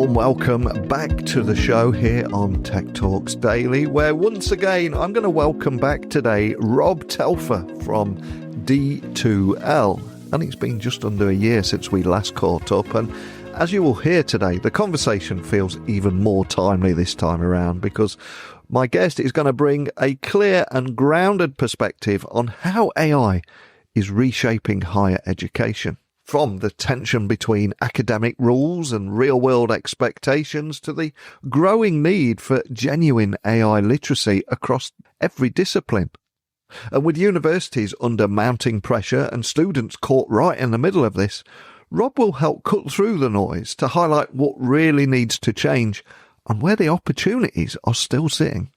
warm welcome back to the show here on Tech Talks Daily, where once again I'm going to welcome back today Rob Telfer from D2L. And it's been just under a year since we last caught up, and as you will hear today, the conversation feels even more timely this time around because my guest is going to bring a clear and grounded perspective on how AI is reshaping higher education. From the tension between academic rules and real-world expectations to the growing need for genuine AI literacy across every discipline. And with universities under mounting pressure and students caught right in the middle of this, Rob will help cut through the noise to highlight what really needs to change and where the opportunities are still sitting.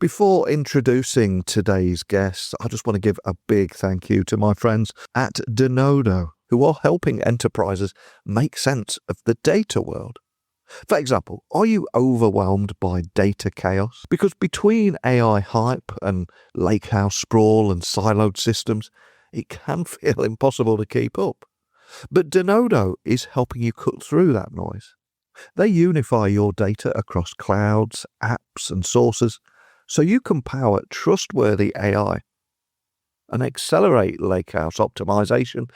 Before introducing today's guest, I just want to give a big thank you to my friends at Denodo, who are helping enterprises make sense of the data world. For example, are you overwhelmed by data chaos? Because between AI hype and lakehouse sprawl and siloed systems, it can feel impossible to keep up. But Denodo is helping you cut through that noise. They unify your data across clouds, apps and sources so you can power trustworthy AI and accelerate lakehouse optimization,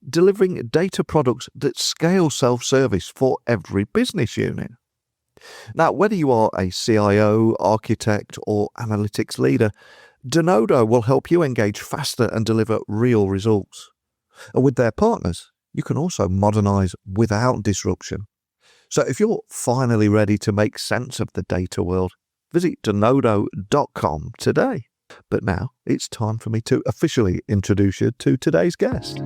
delivering data products that scale self-service for every business unit. Now, whether you are a CIO, architect, or analytics leader, Denodo will help you engage faster and deliver real results. And with their partners, you can also modernize without disruption. So if you're finally ready to make sense of the data world, visit denodo.com today. But now it's time for me to officially introduce you to today's guest.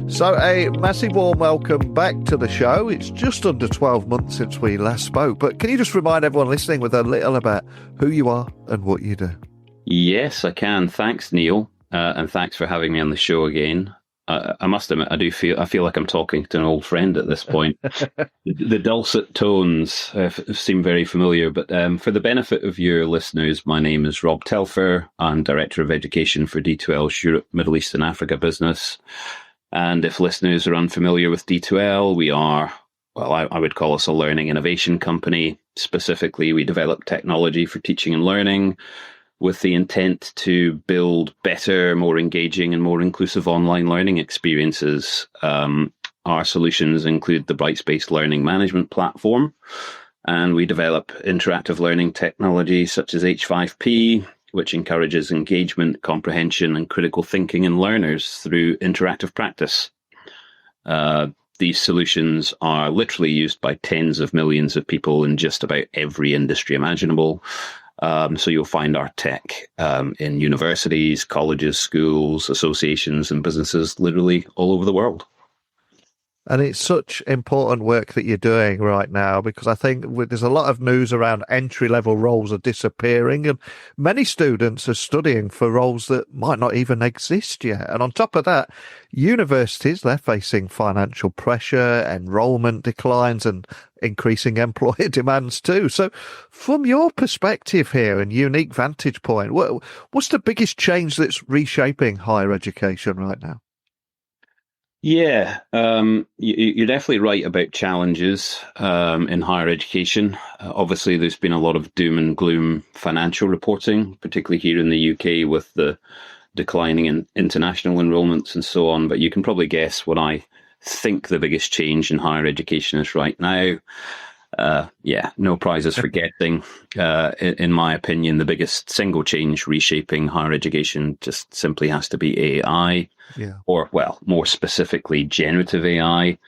So a massive warm welcome back to the show. It's just under 12 months since we last spoke, but can you just remind everyone listening with a little about who you are and what you do? Yes, I can. Thanks, Neil, and thanks for having me on the show again. I must admit, I feel like I'm talking to an old friend at this point. The dulcet tones seem very familiar, but for the benefit of your listeners, my name is Rob Telfer. I'm Director of Education for D2L's Europe, Middle East and Africa business. And if listeners are unfamiliar with D2L, we are, well, I would call us a learning innovation company. Specifically, we develop technology for teaching and learning, with the intent to build better, more engaging and more inclusive online learning experiences. Our solutions include the Brightspace Learning Management Platform, and we develop interactive learning technology such as H5P, which encourages engagement, comprehension and critical thinking in learners through interactive practice. These solutions are literally used by tens of millions of people in just about every industry imaginable. So you'll find our tech in universities, colleges, schools, associations, and businesses literally all over the world. And it's such important work that you're doing right now because I think there's a lot of news around entry-level roles are disappearing and many students are studying for roles that might not even exist yet. And on top of that, universities, they're facing financial pressure, enrolment declines and increasing employer demands too. So from your perspective here and unique vantage point, what's the biggest change that's reshaping higher education right now? Yeah, you're definitely right about challenges in higher education. Obviously, there's been a lot of doom and gloom financial reporting, particularly here in the UK with the declining in international enrolments and so on. But you can probably guess what I think the biggest change in higher education is right now. No prizes for guessing. In my opinion, the biggest single change reshaping higher education just simply has to be AI, or, well, more specifically, generative AI.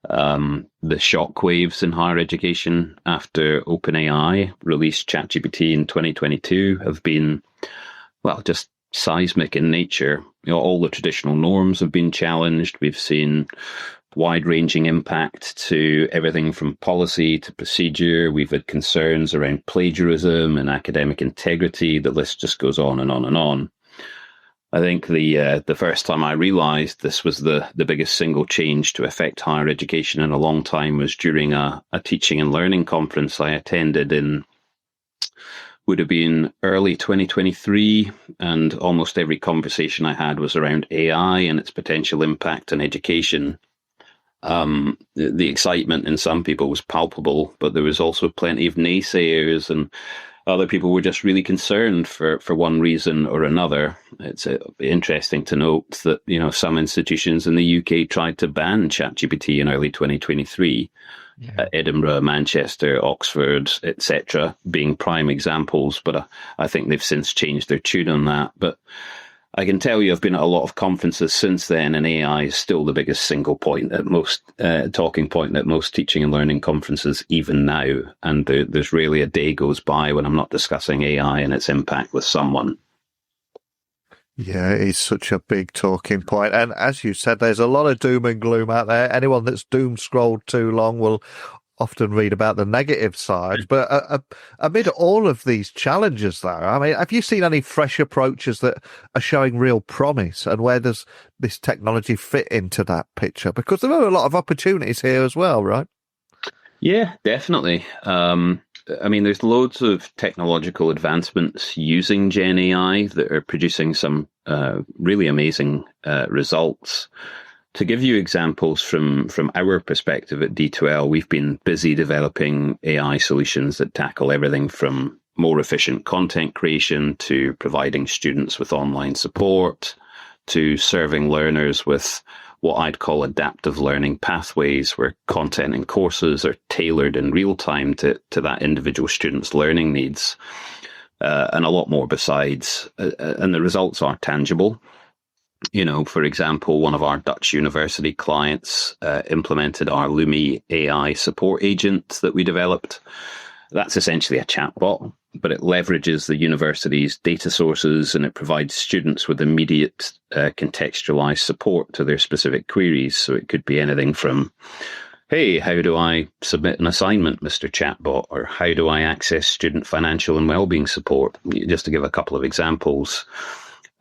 The shockwaves in higher education after OpenAI released ChatGPT in 2022 have been, well, just seismic in nature. You know, all the traditional norms have been challenged. We've seen wide-ranging impact to everything from policy to procedure. We've had concerns around plagiarism and academic integrity. The list just goes on and on and on. I think the first time I realized this was the biggest single change to affect higher education in a long time was during a teaching and learning conference I attended in, would have been early 2023, and almost every conversation I had was around AI and its potential impact on education. The excitement in some people was palpable, but there was also plenty of naysayers, and other people were just really concerned for one reason or another. It's interesting to note that, some institutions in the UK tried to ban ChatGPT in early 2023. Yeah. Edinburgh, Manchester, Oxford, etc., being prime examples, but I think they've since changed their tune on that. But I can tell you I've been at a lot of conferences since then, and AI is still the biggest single point at most, talking point at most teaching and learning conferences even now. And there's rarely a day goes by when I'm not discussing AI and its impact with someone. Yeah, it's such a big talking point. And as you said, there's a lot of doom and gloom out there. Anyone that's doom scrolled too long will often read about the negative side. But amid all of these challenges, though, I mean, have you seen any fresh approaches that are showing real promise? And where does this technology fit into that picture? Because there are a lot of opportunities here as well, right? Yeah, definitely. I mean, there's loads of technological advancements using Gen AI that are producing some really amazing results. To give you examples from our perspective at D2L, we've been busy developing AI solutions that tackle everything from more efficient content creation to providing students with online support to serving learners with what I'd call adaptive learning pathways, where content and courses are tailored in real time to that individual student's learning needs, and a lot more besides. And the results are tangible. For example, one of our Dutch university clients implemented our Lumi AI support agent that we developed. That's essentially a chatbot, but it leverages the university's data sources and it provides students with immediate contextualized support to their specific queries. So it could be anything from, hey, how do I submit an assignment, Mr. Chatbot? Or how do I access student financial and wellbeing support? Just to give a couple of examples.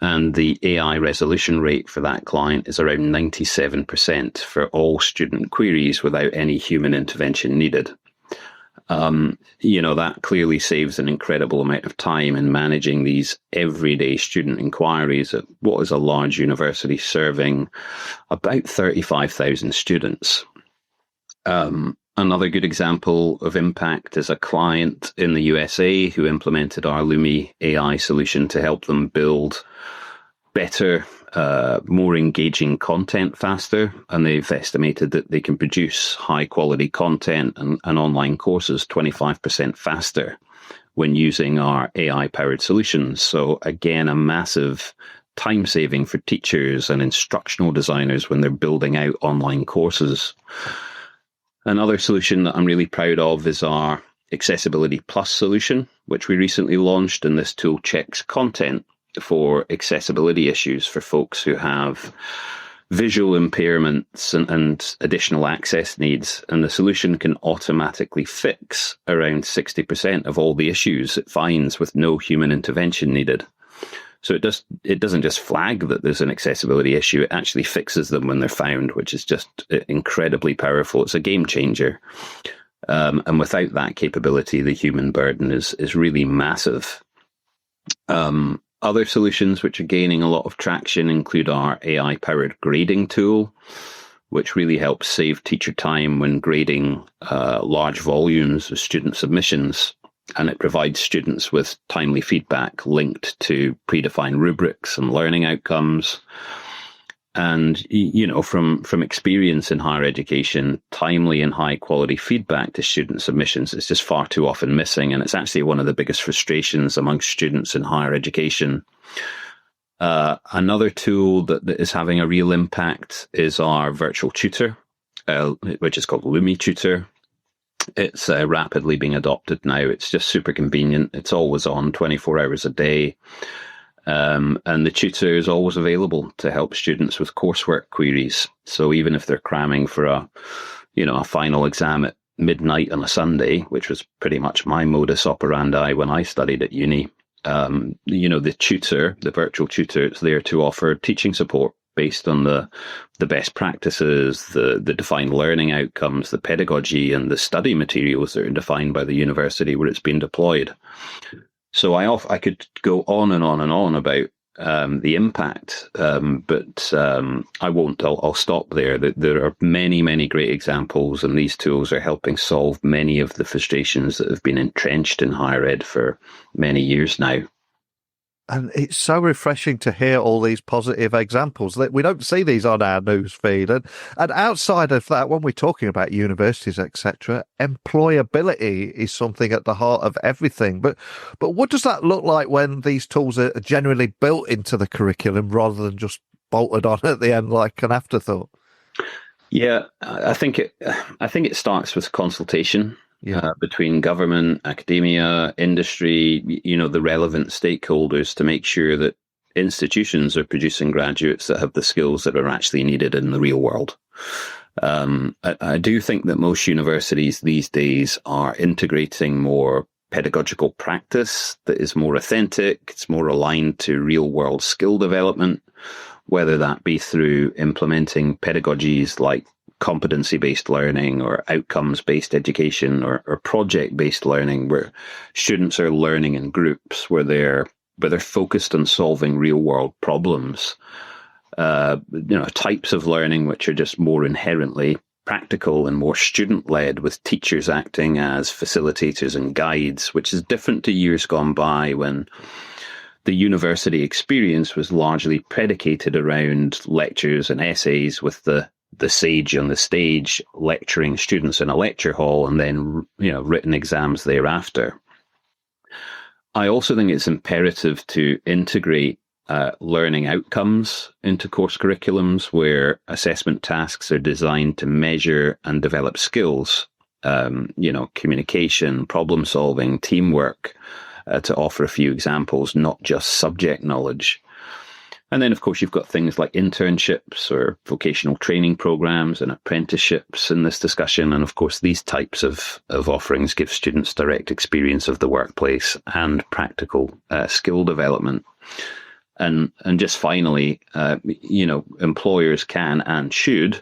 And the AI resolution rate for that client is around 97% for all student queries without any human intervention needed. That clearly saves an incredible amount of time in managing these everyday student inquiries at what is a large university serving about 35,000 students. Another good example of impact is a client in the USA who implemented our Lumi AI solution to help them build better, more engaging content faster. And they've estimated that they can produce high quality content and online courses 25% faster when using our AI powered solutions. So again, a massive time saving for teachers and instructional designers when they're building out online courses. Another solution that I'm really proud of is our Accessibility Plus solution, which we recently launched, and this tool checks content for accessibility issues for folks who have visual impairments and additional access needs. And the solution can automatically fix around 60% of all the issues it finds with no human intervention needed. So it doesn't just flag that there's an accessibility issue, it actually fixes them when they're found, which is just incredibly powerful. It's a game changer. And without that capability, the human burden is really massive. Other solutions which are gaining a lot of traction include our AI-powered grading tool, which really helps save teacher time when grading large volumes of student submissions. And it provides students with timely feedback linked to predefined rubrics and learning outcomes. And, from experience in higher education, timely and high quality feedback to student submissions is just far too often missing. And it's actually one of the biggest frustrations amongst students in higher education. Another tool that is having a real impact is our virtual tutor, which is called Lumi Tutor. It's rapidly being adopted now. It's just super convenient. It's always on 24 hours a day. And the tutor is always available to help students with coursework queries. So even if they're cramming for a final exam at midnight on a Sunday, which was pretty much my modus operandi when I studied at uni, the tutor, the virtual tutor, is there to offer teaching support based on the best practices, the defined learning outcomes, the pedagogy, and the study materials that are defined by the university where it's been deployed. So I could go on and on and on about the impact, but I won't. I'll stop there. There are many, many great examples, and these tools are helping solve many of the frustrations that have been entrenched in higher ed for many years now. And it's so refreshing to hear all these positive examples that we don't see these on our news feed. And outside of that, when we're talking about universities, etc., employability is something at the heart of everything. But what does that look like when these tools are generally built into the curriculum rather than just bolted on at the end like an afterthought? Yeah, I think it starts with consultation. Yeah. Between government, academia, industry, the relevant stakeholders to make sure that institutions are producing graduates that have the skills that are actually needed in the real world. I do think that most universities these days are integrating more pedagogical practice that is more authentic, it's more aligned to real world skill development, whether that be through implementing pedagogies like competency-based learning or outcomes-based education or project-based learning, where students are learning in groups, where they're focused on solving real-world problems. Types of learning which are just more inherently practical and more student-led, with teachers acting as facilitators and guides, which is different to years gone by when the university experience was largely predicated around lectures and essays, with the sage on the stage lecturing students in a lecture hall, and then written exams thereafter. I also think it's imperative to integrate learning outcomes into course curriculums, where assessment tasks are designed to measure and develop skills, communication, problem solving, teamwork, to offer a few examples, not just subject knowledge. And then, of course, you've got things like internships or vocational training programs and apprenticeships in this discussion. And of course, these types of offerings give students direct experience of the workplace and practical skill development. And just finally, employers can and should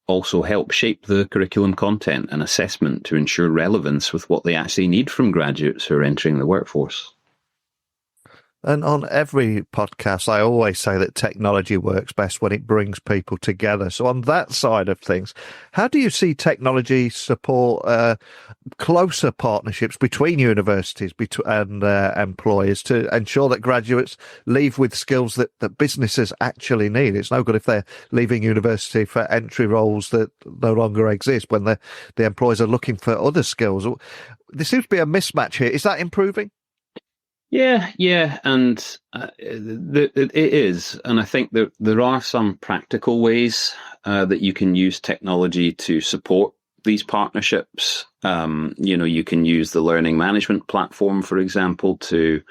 also help shape the curriculum content and assessment to ensure relevance with what they actually need from graduates who are entering the workforce. And on every podcast, I always say that technology works best when it brings people together. So on that side of things, how do you see technology support closer partnerships between universities and employers to ensure that graduates leave with skills that businesses actually need? It's no good if they're leaving university for entry roles that no longer exist when the employers are looking for other skills. There seems to be a mismatch here. Is that improving? Yeah, and it is. And I think that there are some practical ways that you can use technology to support these partnerships. You can use the learning management platform, for example, to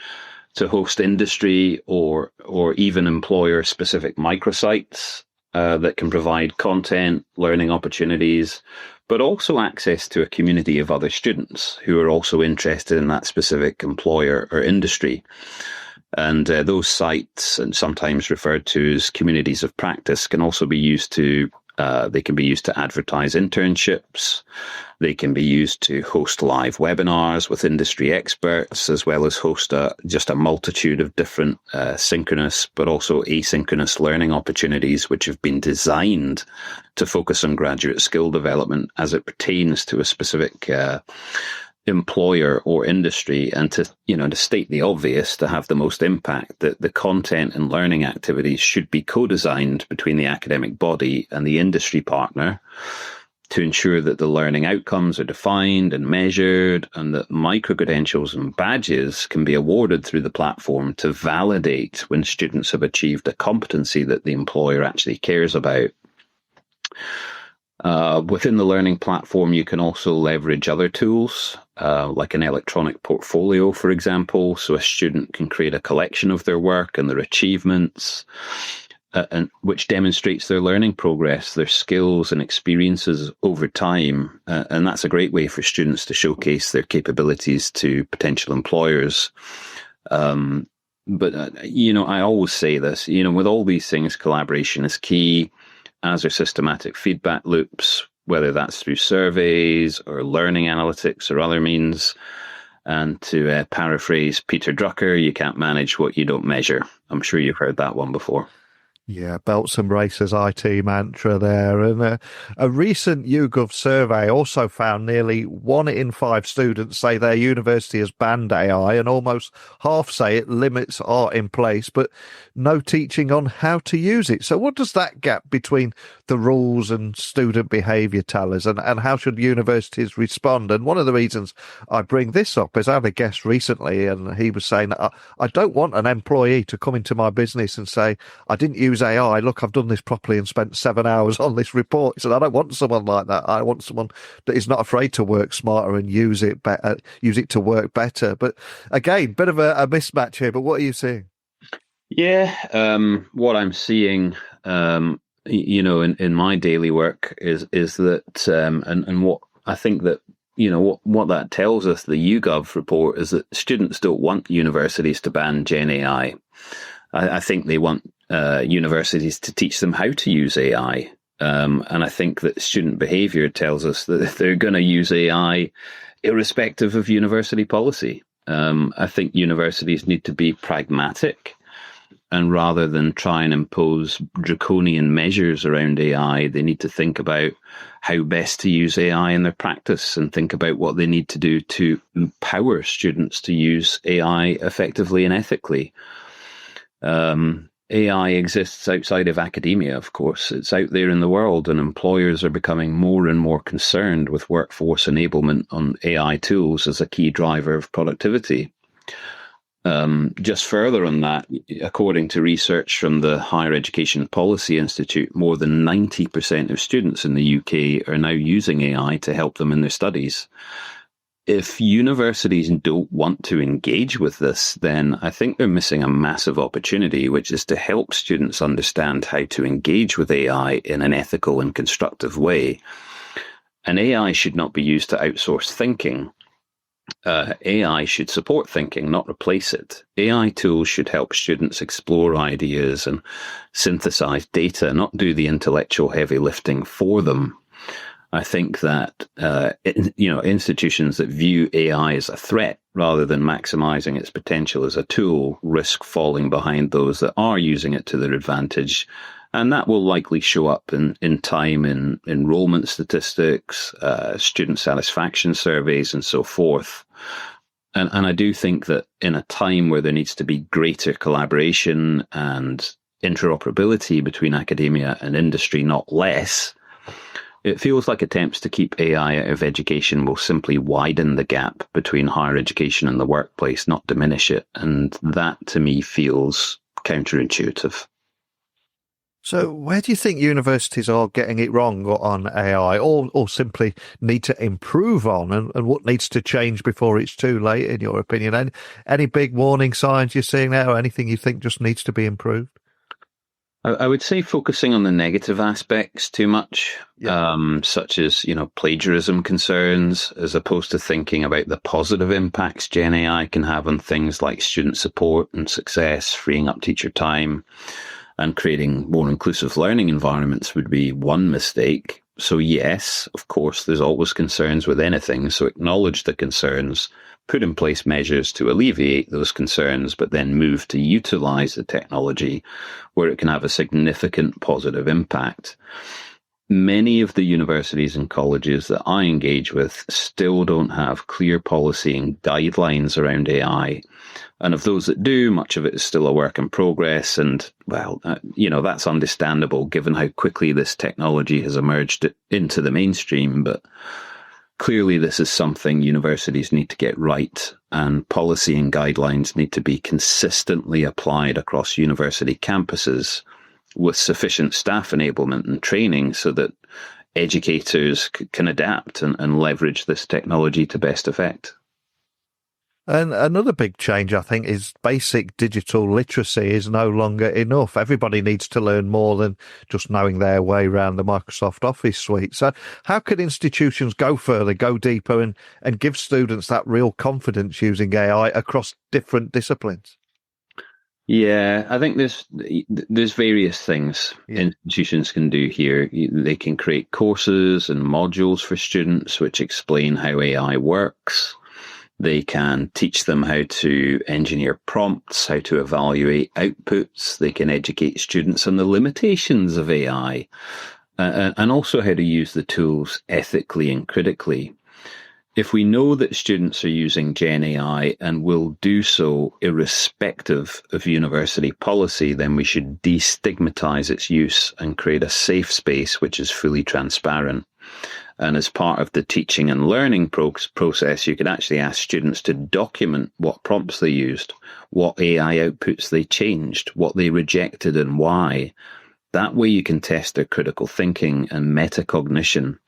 host industry or even employer-specific microsites that can provide content, learning opportunities, but also access to a community of other students who are also interested in that specific employer or industry. And those sites, and sometimes referred to as communities of practice, can also be used to advertise internships. They can be used to host live webinars with industry experts, as well as host just a multitude of different synchronous but also asynchronous learning opportunities, which have been designed to focus on graduate skill development as it pertains to a specific employer or industry. And to state the obvious, to have the most impact, that the content and learning activities should be co-designed between the academic body and the industry partner to ensure that the learning outcomes are defined and measured, and that micro-credentials and badges can be awarded through the platform to validate when students have achieved a competency that the employer actually cares about. Within the learning platform, you can also leverage other tools, like an electronic portfolio, for example, so a student can create a collection of their work and their achievements, and which demonstrates their learning progress, their skills and experiences over time. And that's a great way for students to showcase their capabilities to potential employers. But I always say this, with all these things, collaboration is key, as are systematic feedback loops, whether that's through surveys or learning analytics or other means. And to paraphrase Peter Drucker, you can't manage what you don't measure. I'm sure you've heard that one before. Yeah, belts and braces IT mantra there. And a recent YouGov survey also found nearly 1 in 5 students say their university has banned AI, and almost half say it limits are in place, but no teaching on how to use it. So what does that gap between the rules and student behaviour tell us, and how should universities respond? And one of the reasons I bring this up is I had a guest recently, and he was saying that I don't want an employee to come into my business and say, I didn't use AI, look, I've done this properly and spent 7 hours on this report. He said, I don't want someone like that. I want someone that is not afraid to work smarter and use it better, use it to work better. But again, bit of a mismatch here, but what are you seeing? Yeah, what I'm seeing, in my daily work is that, and what I think that, what that tells us, the YouGov report, is that students don't want universities to ban Gen AI. I think they want universities to teach them how to use AI. And I think that student behavior tells us that they're going to use AI irrespective of university policy. I think universities need to be pragmatic. And rather than try and impose draconian measures around AI, they need to think about how best to use AI in their practice and think about what they need to do to empower students to use AI effectively and ethically. AI exists outside of academia, of course. It's out there in the world, and employers are becoming more and more concerned with workforce enablement on AI tools as a key driver of productivity. Just further on that, according to research from the Higher Education Policy Institute, more than 90% of students in the UK are now using AI to help them in their studies. If universities don't want to engage with this, then I think they're missing a massive opportunity, which is to help students understand how to engage with AI in an ethical and constructive way. And AI should not be used to outsource thinking. AI should support thinking, not replace it. AI tools should help students explore ideas and synthesize data, not do the intellectual heavy lifting for them. I think that institutions that view AI as a threat rather than maximizing its potential as a tool risk falling behind those that are using it to their advantage. And that will likely show up in time in enrolment statistics, student satisfaction surveys, and so forth. And I do think that in a time where there needs to be greater collaboration and interoperability between academia and industry, not less, it feels like attempts to keep AI out of education will simply widen the gap between higher education and the workplace, not diminish it. And that, to me, feels counterintuitive. So where do you think universities are getting it wrong on AI, or simply need to improve on, and what needs to change before it's too late, in your opinion? And any big warning signs you're seeing there, or anything you think just needs to be improved? I would say focusing on the negative aspects too much, such as, plagiarism concerns, as opposed to thinking about the positive impacts Gen AI can have on things like student support and success, freeing up teacher time, and creating more inclusive learning environments would be one mistake. So yes, of course, there's always concerns with anything. So acknowledge the concerns, put in place measures to alleviate those concerns, but then move to utilize the technology where it can have a significant positive impact. Many of the universities and colleges that I engage with still don't have clear policy and guidelines around AI. And of those that do, much of it is still a work in progress. And, that's understandable given how quickly this technology has emerged into the mainstream. But clearly, this is something universities need to get right, and policy and guidelines need to be consistently applied across university campuses with sufficient staff enablement and training so that educators can adapt and leverage this technology to best effect. And another big change, I think, is basic digital literacy is no longer enough. Everybody needs to learn more than just knowing their way around the Microsoft Office suite. So how can institutions go further, go deeper, and give students that real confidence using AI across different disciplines? Yeah, I think there's various things institutions can do here. They can create courses and modules for students which explain how AI works. They can teach them how to engineer prompts, how to evaluate outputs. They can educate students on the limitations of AI, and also how to use the tools ethically and critically. If we know that students are using Gen AI and will do so irrespective of university policy, then we should destigmatize its use and create a safe space which is fully transparent. And as part of the teaching and learning process, you could actually ask students to document what prompts they used, what AI outputs they changed, what they rejected and why. That way you can test their critical thinking and metacognition.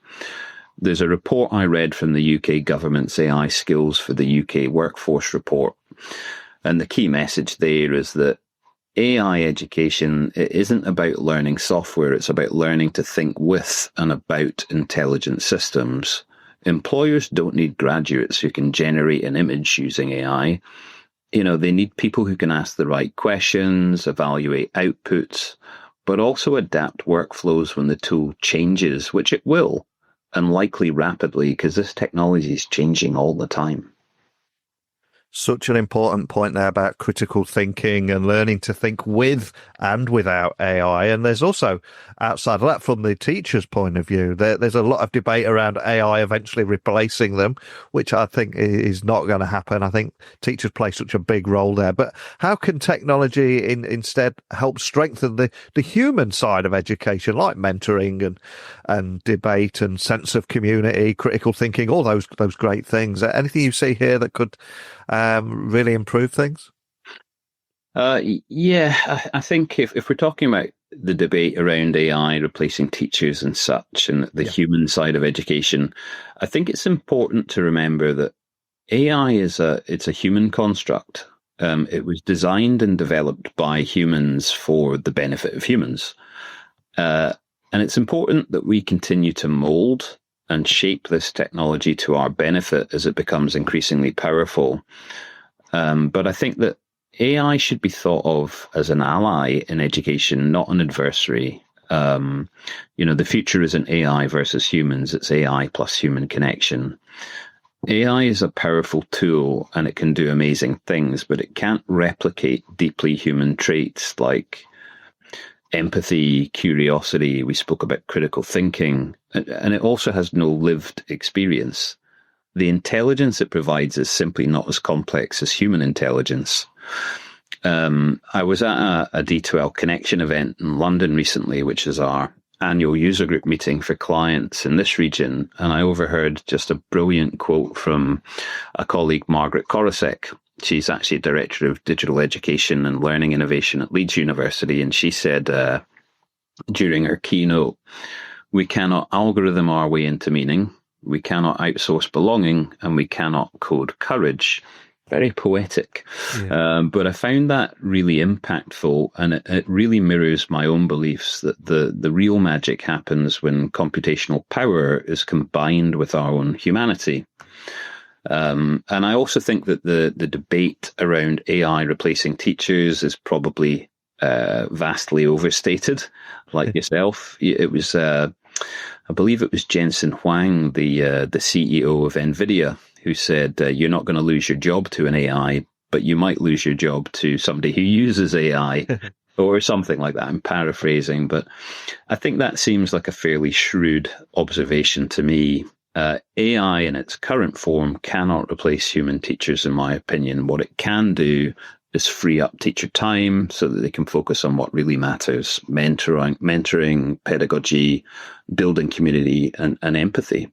There's a report I read from the UK government's AI Skills for the UK Workforce report. And the key message there is that AI education isn't about learning software, it's about learning to think with and about intelligent systems. Employers don't need graduates who can generate an image using AI. They need people who can ask the right questions, evaluate outputs, but also adapt workflows when the tool changes, which it will, and likely rapidly, because this technology is changing all the time. Such an important point there about critical thinking and learning to think with and without AI. And there's also, outside of that, from the teacher's point of view, there's a lot of debate around AI eventually replacing them, which I think is not going to happen. I think teachers play such a big role there. But how can technology instead help strengthen the human side of education, like mentoring and debate and sense of community, critical thinking, all those great things? Anything you see here that could really improve things? I think if we're talking about the debate around AI replacing teachers and such, and the human side of education, I think it's important to remember that AI it's a human construct. It was designed and developed by humans for the benefit of humans. And it's important that we continue to mold and shape this technology to our benefit as it becomes increasingly powerful. But I think that AI should be thought of as an ally in education, not an adversary. The future isn't AI versus humans, it's AI plus human connection. AI is a powerful tool and it can do amazing things, but it can't replicate deeply human traits like empathy, curiosity. We spoke about critical thinking, and it also has no lived experience. The intelligence it provides is simply not as complex as human intelligence. I was at a D2L Connection event in London recently, which is our annual user group meeting for clients in this region, and I overheard just a brilliant quote from a colleague, Margaret Korosek. She's actually Director of Digital Education and Learning Innovation at Leeds University, and she said during her keynote, "We cannot algorithm our way into meaning, we cannot outsource belonging, and we cannot code courage." Very poetic. Yeah. But I found that really impactful, and it really mirrors my own beliefs that the real magic happens when computational power is combined with our own humanity. And I also think that the debate around AI replacing teachers is probably vastly overstated, like yourself. It was, I believe it was Jensen Huang, the CEO of NVIDIA, who said, you're not going to lose your job to an AI, but you might lose your job to somebody who uses AI or something like that. I'm paraphrasing, but I think that seems like a fairly shrewd observation to me. AI in its current form cannot replace human teachers, in my opinion. What it can do is free up teacher time so that they can focus on what really matters: mentoring, pedagogy, building community, and empathy.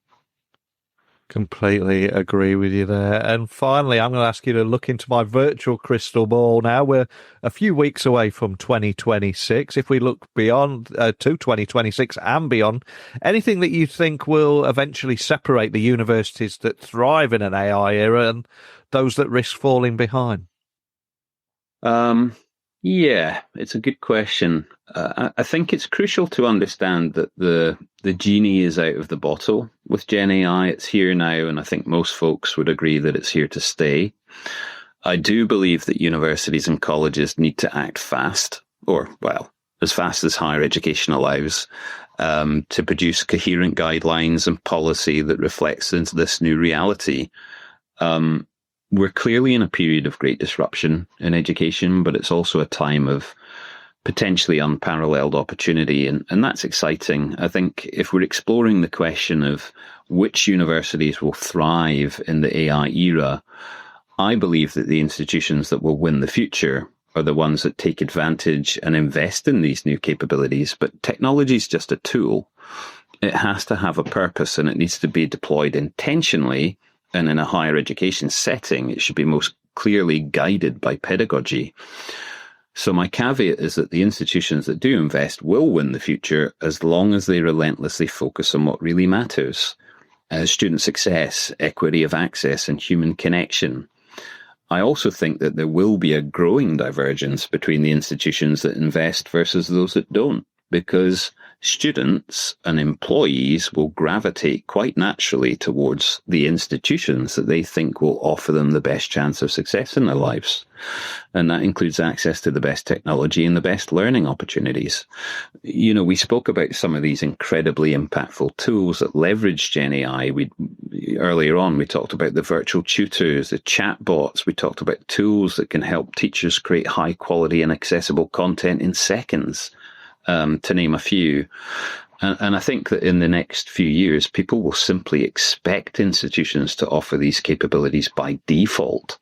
Completely agree with you there. And finally, I'm going to ask you to look into my virtual crystal ball now. We're a few weeks away from 2026. If we look beyond to 2026 and beyond, anything that you think will eventually separate the universities that thrive in an AI era and those that risk falling behind? Yeah, it's a good question. I think it's crucial to understand that the genie is out of the bottle with Gen AI. It's here now, and I think most folks would agree that it's here to stay. I do believe that universities and colleges need to act fast, or, well, as fast as higher education allows, to produce coherent guidelines and policy that reflects into this new reality. we're clearly in a period of great disruption in education, but it's also a time of potentially unparalleled opportunity, and that's exciting. I think if we're exploring the question of which universities will thrive in the AI era, I believe that the institutions that will win the future are the ones that take advantage and invest in these new capabilities. But technology is just a tool. It has to have a purpose, and it needs to be deployed intentionally. And in a higher education setting, it should be most clearly guided by pedagogy. So my caveat is that the institutions that do invest will win the future as long as they relentlessly focus on what really matters: student success, equity of access, and human connection. I also think that there will be a growing divergence between the institutions that invest versus those that don't, because students and employees will gravitate quite naturally towards the institutions that they think will offer them the best chance of success in their lives. And that includes access to the best technology and the best learning opportunities. You know, we spoke about some of these incredibly impactful tools that leverage Gen AI. Earlier on, we talked about the virtual tutors, the chatbots. We talked about tools that can help teachers create high quality and accessible content in seconds, to name a few. And I think that in the next few years, people will simply expect institutions to offer these capabilities by default.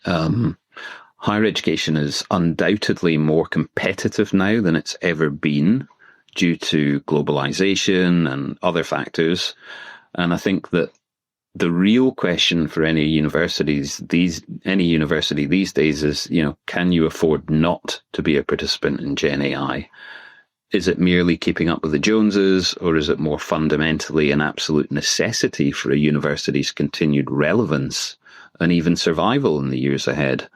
Higher education is undoubtedly more competitive now than it's ever been due to globalization and other factors. And I think that the real question for any university these days is, can you afford not to be a participant in Gen AI? Is it merely keeping up with the Joneses, or is it more fundamentally an absolute necessity for a university's continued relevance and even survival in the years ahead?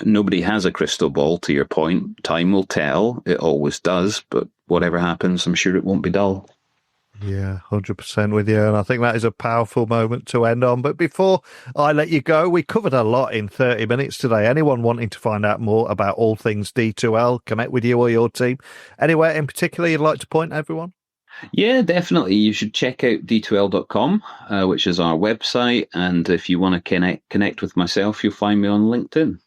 Nobody has a crystal ball, to your point. Time will tell. It always does. But whatever happens, I'm sure it won't be dull. Yeah, 100% with you. And I think that is a powerful moment to end on. But before I let you go, we covered a lot in 30 minutes today. Anyone wanting to find out more about all things D2L, connect with you or your team, anywhere in particular you'd like to point everyone? Yeah, definitely. You should check out D2L.com, which is our website. And if you want to connect with myself, you'll find me on LinkedIn.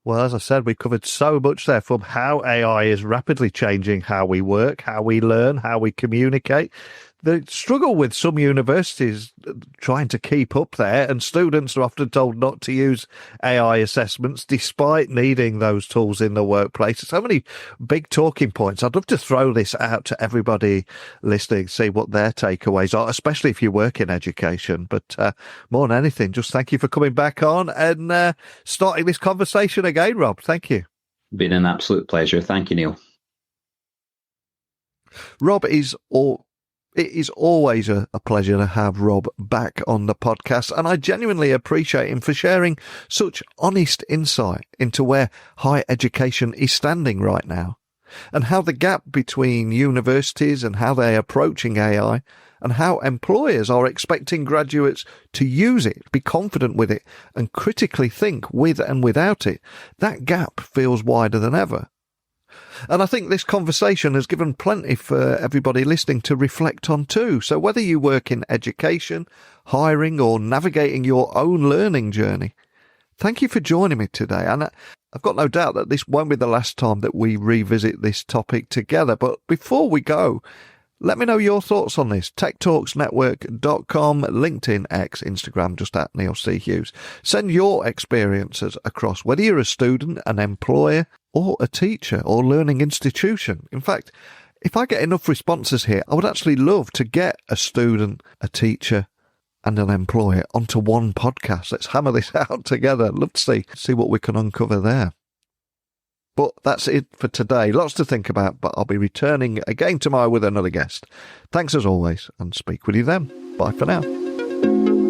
Well, as I said, we covered so much there, from how AI is rapidly changing how we work, how we learn, how we communicate. The struggle with some universities trying to keep up there, and students are often told not to use AI assessments despite needing those tools in the workplace. So many big talking points. I'd love to throw this out to everybody listening, see what their takeaways are, especially if you work in education. But more than anything, just thank you for coming back on and starting this conversation again, Rob. Thank you. Been an absolute pleasure. Thank you, Neil. Rob It is always a pleasure to have Rob back on the podcast, and I genuinely appreciate him for sharing such honest insight into where higher education is standing right now, and how the gap between universities and how they're approaching AI, and how employers are expecting graduates to use it, be confident with it, and critically think with and without it. That gap feels wider than ever. And I think this conversation has given plenty for everybody listening to reflect on too. So whether you work in education, hiring, or navigating your own learning journey, thank you for joining me today. And I've got no doubt that this won't be the last time that we revisit this topic together. But before we go, let me know your thoughts on this. techtalksnetwork.com, LinkedIn, X, Instagram, just at Neil C. Hughes. Send your experiences across, whether you're a student, an employer, or a teacher or learning institution. In fact, if I get enough responses here, I would actually love to get a student, a teacher, and an employer onto one podcast. Let's hammer this out together. Love to see what we can uncover there. But that's it for today. Lots to think about, but I'll be returning again tomorrow with another guest. Thanks as always, and speak with you then. Bye for now.